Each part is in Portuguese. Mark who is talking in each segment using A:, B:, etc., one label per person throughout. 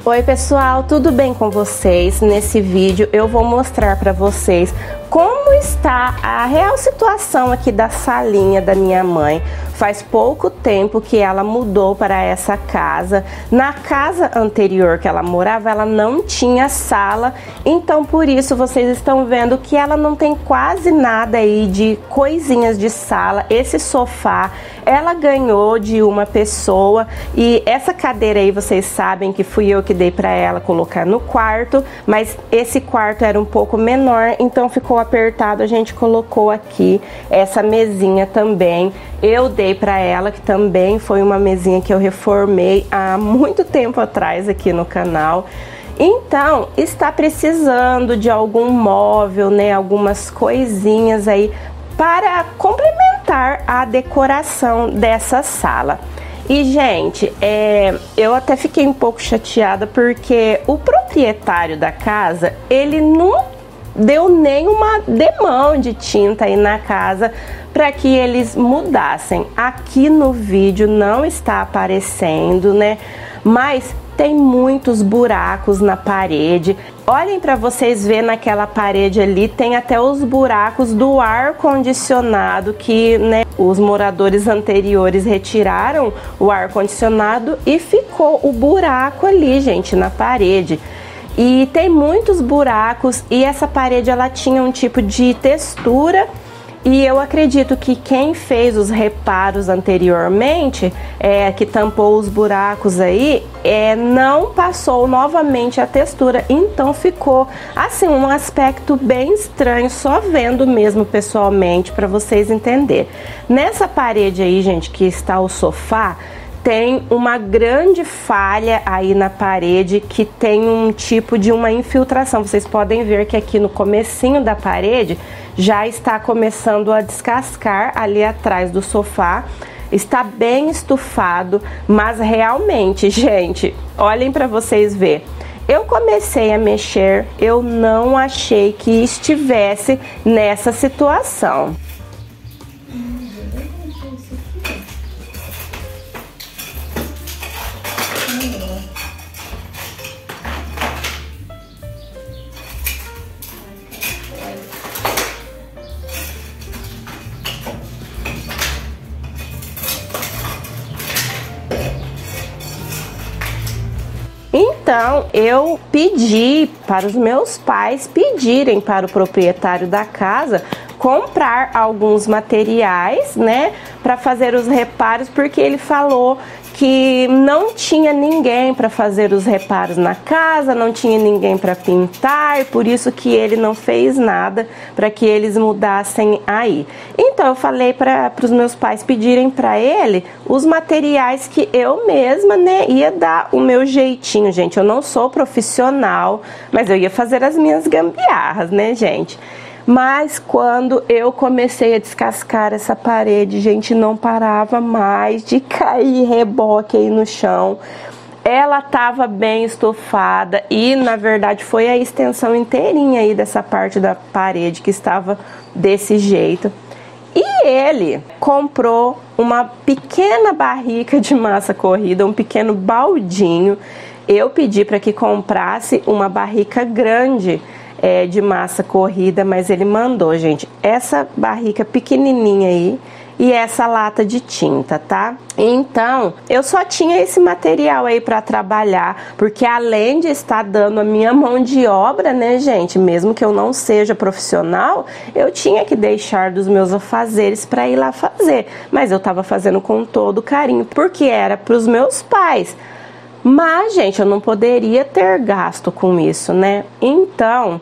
A: Oi pessoal, tudo bem com vocês? Nesse vídeo eu vou mostrar para vocês como está a real situação aqui da salinha da minha mãe. Faz pouco tempo que ela mudou para essa casa. Na casa anterior que ela morava, ela não tinha sala, então por isso vocês estão vendo que ela não tem quase nada aí de coisinhas de sala. Esse sofá ela ganhou de uma pessoa e essa cadeira aí vocês sabem que fui eu que dei para ela colocar no quarto, mas esse quarto era um pouco menor, então ficou apertado, a gente colocou aqui essa mesinha também. Eu dei para ela, que também foi uma mesinha que eu reformei há muito tempo atrás aqui no canal. Então, está precisando de algum móvel, né, algumas coisinhas aí para complementar a decoração dessa sala. E, gente, eu até fiquei um pouco chateada porque o proprietário da casa, ele não deu nenhuma demão de tinta aí na casa para que eles mudassem. Aqui no vídeo não está aparecendo, né? Mas tem muitos buracos na parede. Olhem para vocês verem naquela parede ali, tem até os buracos do ar condicionado que, né, os moradores anteriores retiraram o ar condicionado e ficou o buraco ali, gente, na parede. E tem muitos buracos e essa parede ela tinha um tipo de textura e eu acredito que quem fez os reparos anteriormente, que tampou os buracos aí, não passou novamente a textura, então ficou assim um aspecto bem estranho, só vendo mesmo pessoalmente para vocês entenderem. Nessa parede aí, gente, que está o sofá, tem uma grande falha aí na parede que tem um tipo de uma infiltração. Vocês podem ver que aqui no comecinho da parede já está começando a descascar ali atrás do sofá. Está bem estufado, mas realmente, gente, olhem para vocês verem. Eu comecei a mexer, eu não achei que estivesse nessa situação. Então, eu pedi para os meus pais pedirem para o proprietário da casa comprar alguns materiais, né, para fazer os reparos, porque ele falou que não tinha ninguém para fazer os reparos na casa, não tinha ninguém para pintar, por isso que ele não fez nada para que eles mudassem aí. Então eu falei para os meus pais pedirem para ele os materiais que eu mesma, né, ia dar o meu jeitinho, gente. Eu não sou profissional, mas eu ia fazer as minhas gambiarras, né, gente? Mas quando eu comecei a descascar essa parede, gente, não parava mais de cair reboque aí no chão. Ela tava bem estufada e, na verdade, foi a extensão inteirinha aí dessa parte da parede que estava desse jeito. E ele comprou uma pequena barrica de massa corrida, um pequeno baldinho. Eu pedi para que comprasse uma barrica grande de massa corrida, mas ele mandou, gente, essa barrica pequenininha aí e essa lata de tinta, tá? Então, eu só tinha esse material aí para trabalhar, porque além de estar dando a minha mão de obra, né, gente, mesmo que eu não seja profissional, eu tinha que deixar dos meus afazeres para ir lá fazer, mas eu tava fazendo com todo carinho, porque era para os meus pais. Mas, gente, eu não poderia ter gasto com isso, né? Então,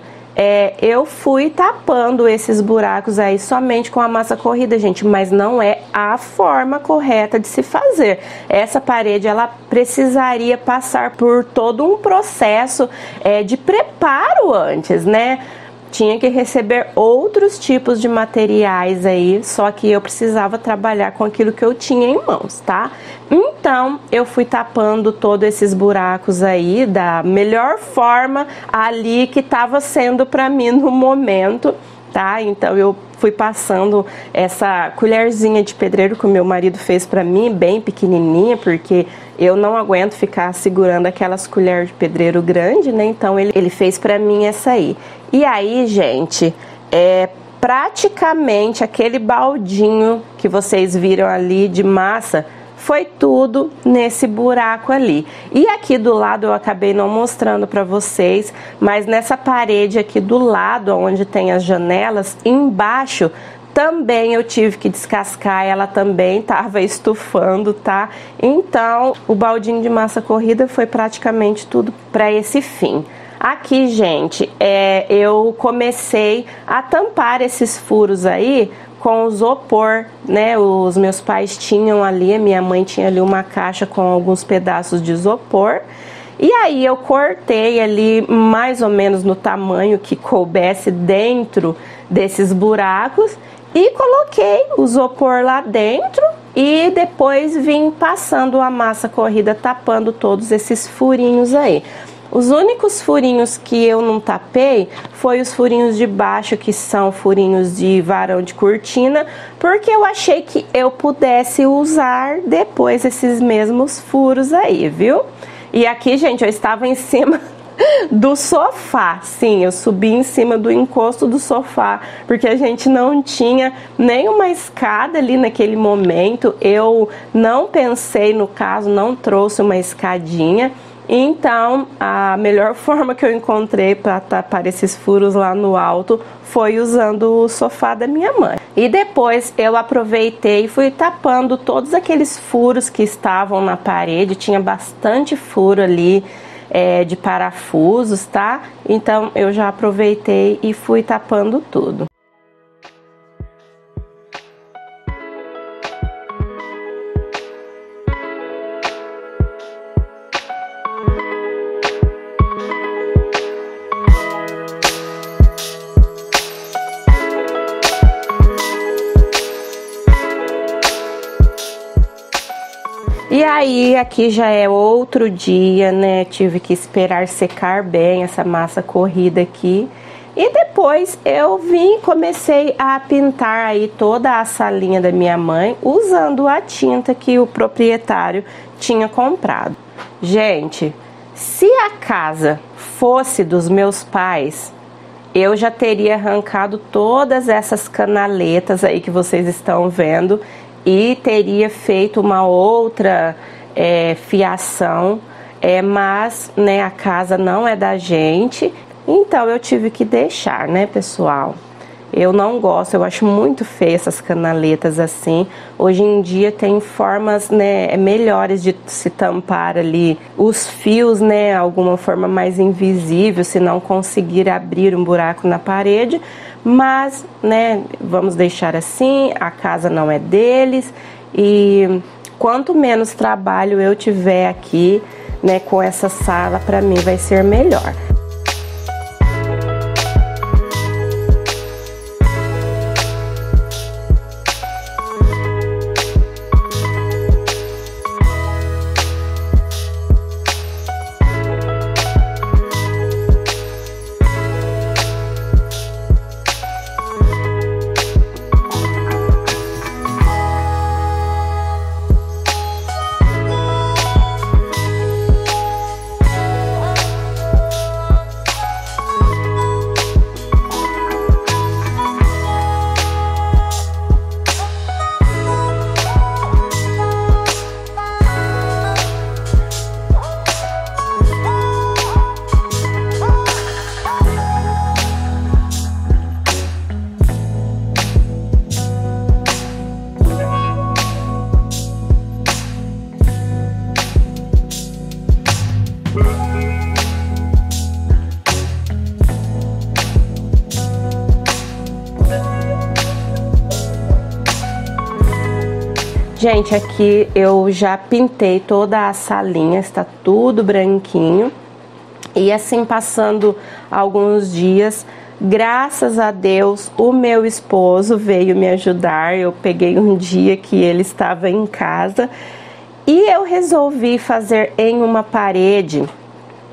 A: eu fui tapando esses buracos aí somente com a massa corrida, gente, mas não é a forma correta de se fazer. Essa parede, ela precisaria passar por todo um processo de preparo antes, né? Tinha que receber outros tipos de materiais aí, só que eu precisava trabalhar com aquilo que eu tinha em mãos, tá? Então, eu fui tapando todos esses buracos aí da melhor forma ali que estava sendo para mim no momento. tá? Então eu fui passando essa colherzinha de pedreiro que o meu marido fez pra mim, bem pequenininha, porque eu não aguento ficar segurando aquelas colheres de pedreiro grande, né? Então ele fez pra mim essa aí. E aí, gente, praticamente aquele baldinho que vocês viram ali de massa foi tudo nesse buraco ali. E aqui do lado eu acabei não mostrando para vocês, mas nessa parede aqui do lado, onde tem as janelas, embaixo também eu tive que descascar, ela também estava estufando, tá? Então o baldinho de massa corrida foi praticamente tudo para esse fim. Aqui, gente, eu comecei a tampar esses furos aí com isopor, né? Os meus pais tinham ali, a minha mãe tinha ali uma caixa com alguns pedaços de isopor. E aí eu cortei ali mais ou menos no tamanho que coubesse dentro desses buracos e coloquei o isopor lá dentro e depois vim passando a massa corrida tapando todos esses furinhos aí. Os únicos furinhos que eu não tapei foi os furinhos de baixo, que são furinhos de varão de cortina, porque eu achei que eu pudesse usar depois esses mesmos furos aí, viu? E aqui, gente, eu estava em cima do sofá, sim, eu subi em cima do encosto do sofá, porque a gente não tinha nenhuma escada ali naquele momento, eu não pensei, no caso, não trouxe uma escadinha. Então, a melhor forma que eu encontrei para tapar esses furos lá no alto foi usando o sofá da minha mãe. E depois eu aproveitei e fui tapando todos aqueles furos que estavam na parede, tinha bastante furo ali de parafusos, tá? Então eu já aproveitei e fui tapando tudo. E aí, aqui já é outro dia, né? Tive que esperar secar bem essa massa corrida aqui. E depois eu comecei a pintar aí toda a salinha da minha mãe usando a tinta que o proprietário tinha comprado. Gente, se a casa fosse dos meus pais, eu já teria arrancado todas essas canaletas aí que vocês estão vendo e teria feito uma outra fiação, mas né, a casa não é da gente, então eu tive que deixar, né, pessoal? Eu não gosto, eu acho muito feio essas canaletas assim. Hoje em dia tem formas, né, melhores de se tampar ali os fios, né, alguma forma mais invisível, se não conseguir abrir um buraco na parede. Mas, né, vamos deixar assim, a casa não é deles e quanto menos trabalho eu tiver aqui, né, com essa sala, para mim vai ser melhor. Gente, aqui eu já pintei toda a salinha, está tudo branquinho. E assim, passando alguns dias, graças a Deus, o meu esposo veio me ajudar. Eu peguei um dia que ele estava em casa e eu resolvi fazer em uma parede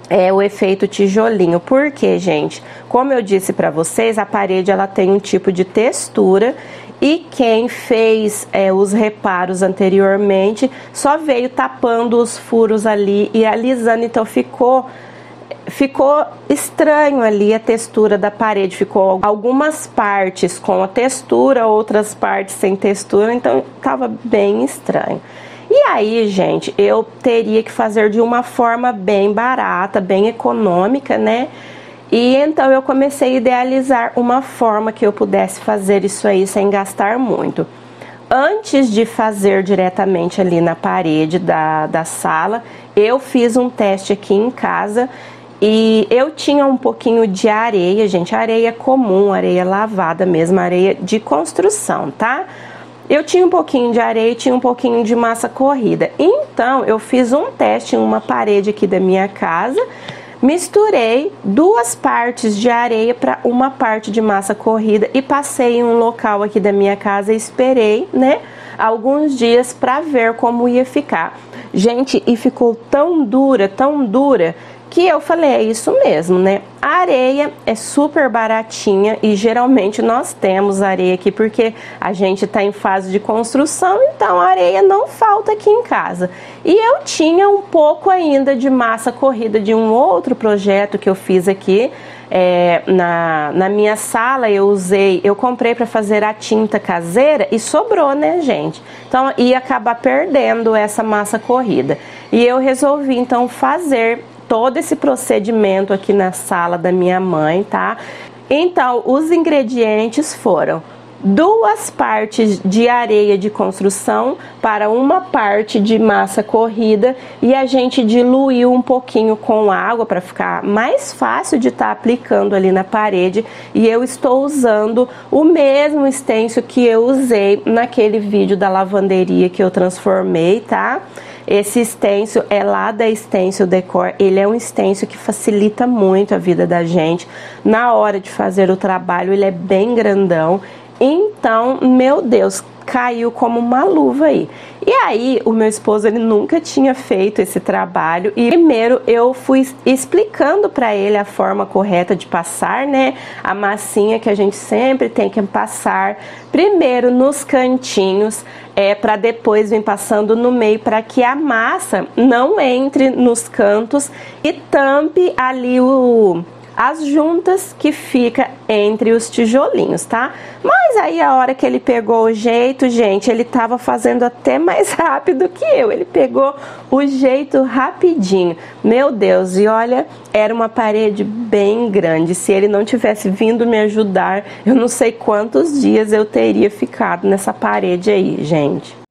A: é o efeito tijolinho. Por quê, gente? Como eu disse para vocês, a parede ela tem um tipo de textura e quem fez os reparos anteriormente só veio tapando os furos ali e alisando, então ficou estranho ali a textura da parede, ficou algumas partes com a textura, outras partes sem textura, então tava bem estranho. E aí, gente, eu teria que fazer de uma forma bem barata, bem econômica, né? E então eu comecei a idealizar uma forma que eu pudesse fazer isso aí sem gastar muito. Antes de fazer diretamente ali na parede da sala, eu fiz um teste aqui em casa e eu tinha um pouquinho de areia, gente, areia comum, areia lavada mesmo, areia de construção, tá? Eu tinha um pouquinho de areia e tinha um pouquinho de massa corrida. Então, eu fiz um teste em uma parede aqui da minha casa, misturei 2 partes de areia para uma parte de massa corrida e passei em um local aqui da minha casa e esperei, né, alguns dias para ver como ia ficar. Gente, e ficou tão dura, que eu falei, é isso mesmo, né? A areia é super baratinha e geralmente nós temos areia aqui porque a gente tá em fase de construção, então a areia não falta aqui em casa. E eu tinha um pouco ainda de massa corrida de um outro projeto que eu fiz aqui na minha sala. Eu comprei para fazer a tinta caseira e sobrou, né, gente? Então ia acabar perdendo essa massa corrida. E eu resolvi então fazer todo esse procedimento aqui na sala da minha mãe, tá? Então, os ingredientes foram 2 partes de areia de construção para uma parte de massa corrida e a gente diluiu um pouquinho com água para ficar mais fácil de estar aplicando ali na parede. E eu estou usando o mesmo stencil que eu usei naquele vídeo da lavanderia que eu transformei, tá? Esse stencil é lá da Stencil Decor, ele é um stencil que facilita muito a vida da gente. Na hora de fazer o trabalho, ele é bem grandão. Então, meu Deus, caiu como uma luva aí. E aí, o meu esposo, ele nunca tinha feito esse trabalho. E primeiro eu fui explicando para ele a forma correta de passar, né? A massinha que a gente sempre tem que passar primeiro nos cantinhos, para depois vir passando no meio, para que a massa não entre nos cantos e tampe ali as juntas que fica entre os tijolinhos, tá? Mas aí a hora que ele pegou o jeito, gente, ele tava fazendo até mais rápido que eu. Ele pegou o jeito rapidinho. Meu Deus, e olha, era uma parede bem grande. Se ele não tivesse vindo me ajudar, eu não sei quantos dias eu teria ficado nessa parede aí, gente.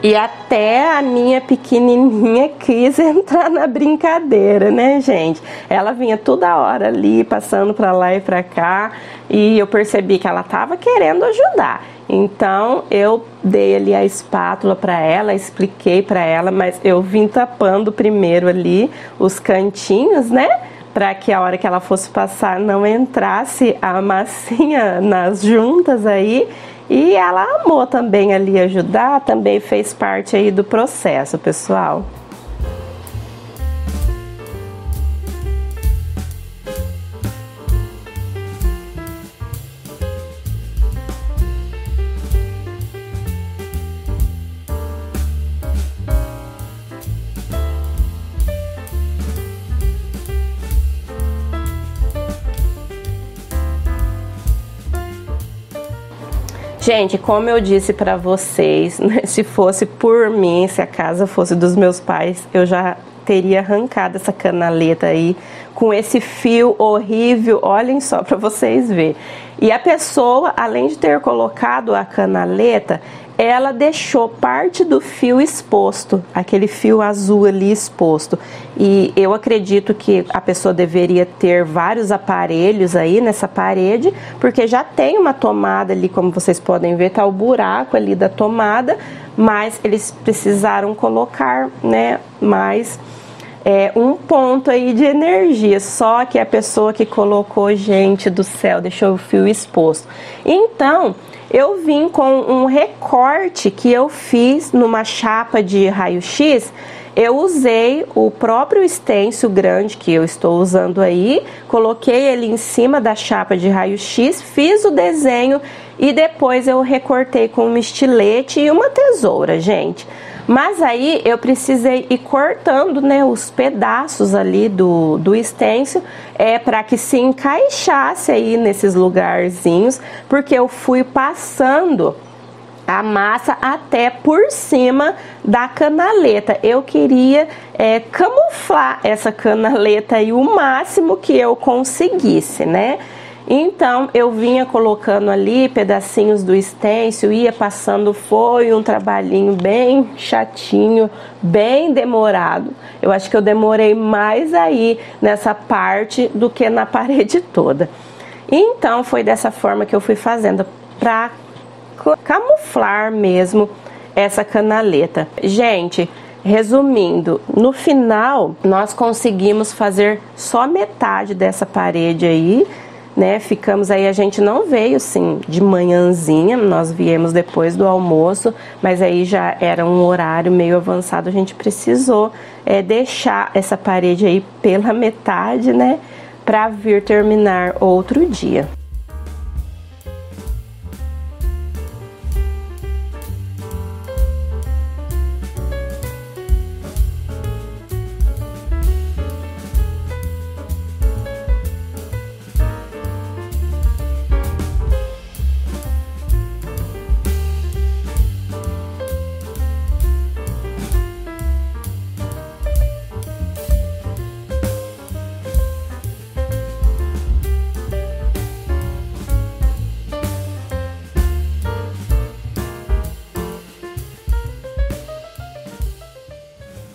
A: E até a minha pequenininha quis entrar na brincadeira, né, gente? Ela vinha toda hora ali, passando pra lá e pra cá, e eu percebi que ela tava querendo ajudar. Então eu dei ali a espátula para ela, expliquei para ela, mas eu vim tapando primeiro ali os cantinhos, né? Para que a hora que ela fosse passar não entrasse a massinha nas juntas aí. E ela amou também ali ajudar, também fez parte aí do processo, pessoal. Gente, como eu disse pra vocês, né, se fosse por mim, se a casa fosse dos meus pais, eu já teria arrancado essa canaleta aí com esse fio horrível, olhem só pra vocês verem. E a pessoa, além de ter colocado a canaleta, ela deixou parte do fio exposto, aquele fio azul ali exposto. E eu acredito que a pessoa deveria ter vários aparelhos aí nessa parede, porque já tem uma tomada ali, como vocês podem ver, tá o buraco ali da tomada, mas eles precisaram colocar, né, mais um ponto aí de energia. Só que a pessoa que colocou, gente do céu, deixou o fio exposto. Então eu vim com um recorte que eu fiz numa chapa de raio-x. Eu usei o próprio stencil grande que eu estou usando aí, coloquei ele em cima da chapa de raio-x, fiz o desenho e depois eu recortei com um estilete e uma tesoura, gente. Mas aí eu precisei ir cortando, né, os pedaços ali do stencil, para que se encaixasse aí nesses lugarzinhos, porque eu fui passando a massa até por cima da canaleta. Eu queria camuflar essa canaleta aí o máximo que eu conseguisse, né? Então eu vinha colocando ali pedacinhos do stencil, ia passando, foi um trabalhinho bem chatinho, bem demorado. Eu acho que eu demorei mais aí nessa parte do que na parede toda. Então foi dessa forma que eu fui fazendo, para camuflar mesmo essa canaleta. Gente, resumindo, no final nós conseguimos fazer só metade dessa parede aí, né? Ficamos aí, a gente não veio assim de manhãzinha, nós viemos depois do almoço, mas aí já era um horário meio avançado, a gente precisou deixar essa parede aí pela metade, né, para vir terminar outro dia.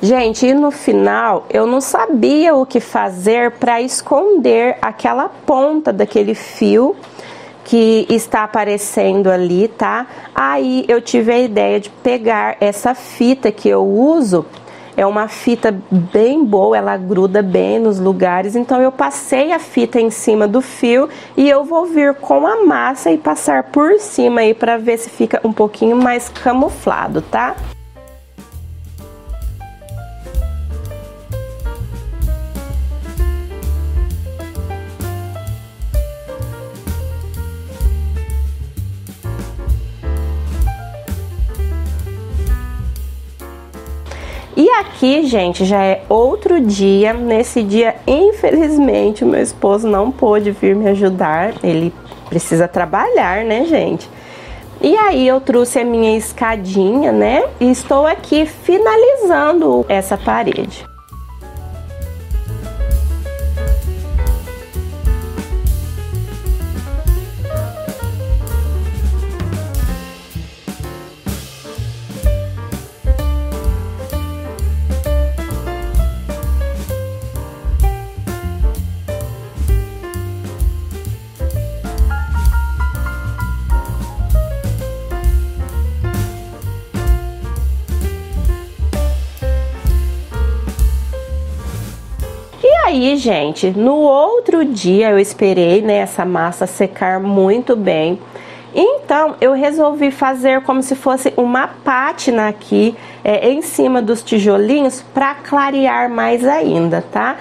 A: Gente, e no final eu não sabia o que fazer para esconder aquela ponta daquele fio que está aparecendo ali, tá? Aí eu tive a ideia de pegar essa fita que eu uso, é uma fita bem boa, ela gruda bem nos lugares, então eu passei a fita em cima do fio e eu vou vir com a massa e passar por cima aí para ver se fica um pouquinho mais camuflado, tá? E aqui, gente, já é outro dia. Nesse dia, infelizmente, o meu esposo não pôde vir me ajudar. Ele precisa trabalhar, né, gente? E aí eu trouxe a minha escadinha, né? E estou aqui finalizando essa parede. aí, gente, no outro dia eu esperei, né, essa massa secar muito bem. Então eu resolvi fazer como se fosse uma pátina aqui em cima dos tijolinhos para clarear mais ainda, tá?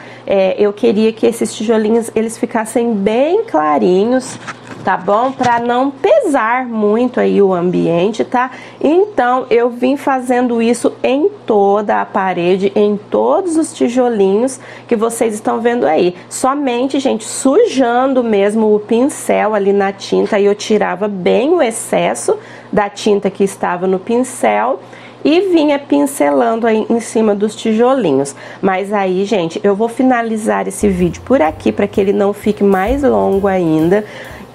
A: Eu queria que esses tijolinhos eles ficassem bem clarinhos, tá bom? Para não pesar muito aí o ambiente, tá? Então eu vim fazendo isso em toda a parede, em todos os tijolinhos que vocês estão vendo aí. Somente, gente, sujando mesmo o pincel ali na tinta, e eu tirava bem o excesso da tinta que estava no pincel e vinha pincelando aí em cima dos tijolinhos. Mas aí, gente, eu vou finalizar esse vídeo por aqui para que ele não fique mais longo ainda.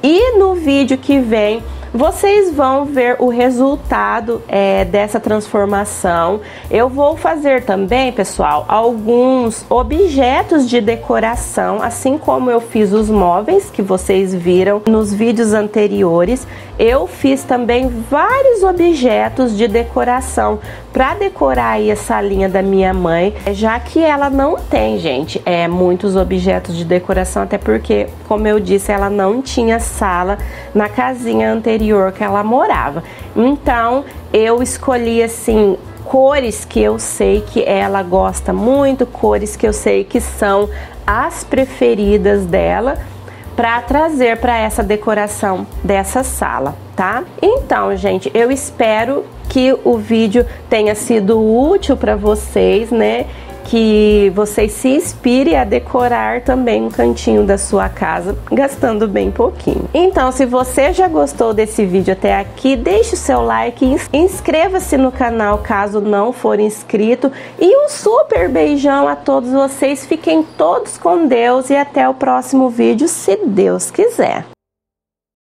A: E no vídeo que vem, vocês vão ver o resultado dessa transformação. Eu vou fazer também, pessoal, alguns objetos de decoração, assim como eu fiz os móveis que vocês viram nos vídeos anteriores. Eu fiz também vários objetos de decoração para decorar aí a salinha da minha mãe, já que ela não tem, gente, muitos objetos de decoração, até porque, como eu disse, ela não tinha sala na casinha anterior que ela morava. Então eu escolhi assim cores que eu sei que ela gosta muito, cores que eu sei que são as preferidas dela, para trazer para essa decoração dessa sala, tá? Então, gente, eu espero que o vídeo tenha sido útil para vocês, né? Que vocês se inspirem a decorar também um cantinho da sua casa, gastando bem pouquinho. Então, se você já gostou desse vídeo até aqui, deixe o seu like e inscreva-se no canal caso não for inscrito. E um super beijão a todos vocês, fiquem todos com Deus e até o próximo vídeo, se Deus quiser.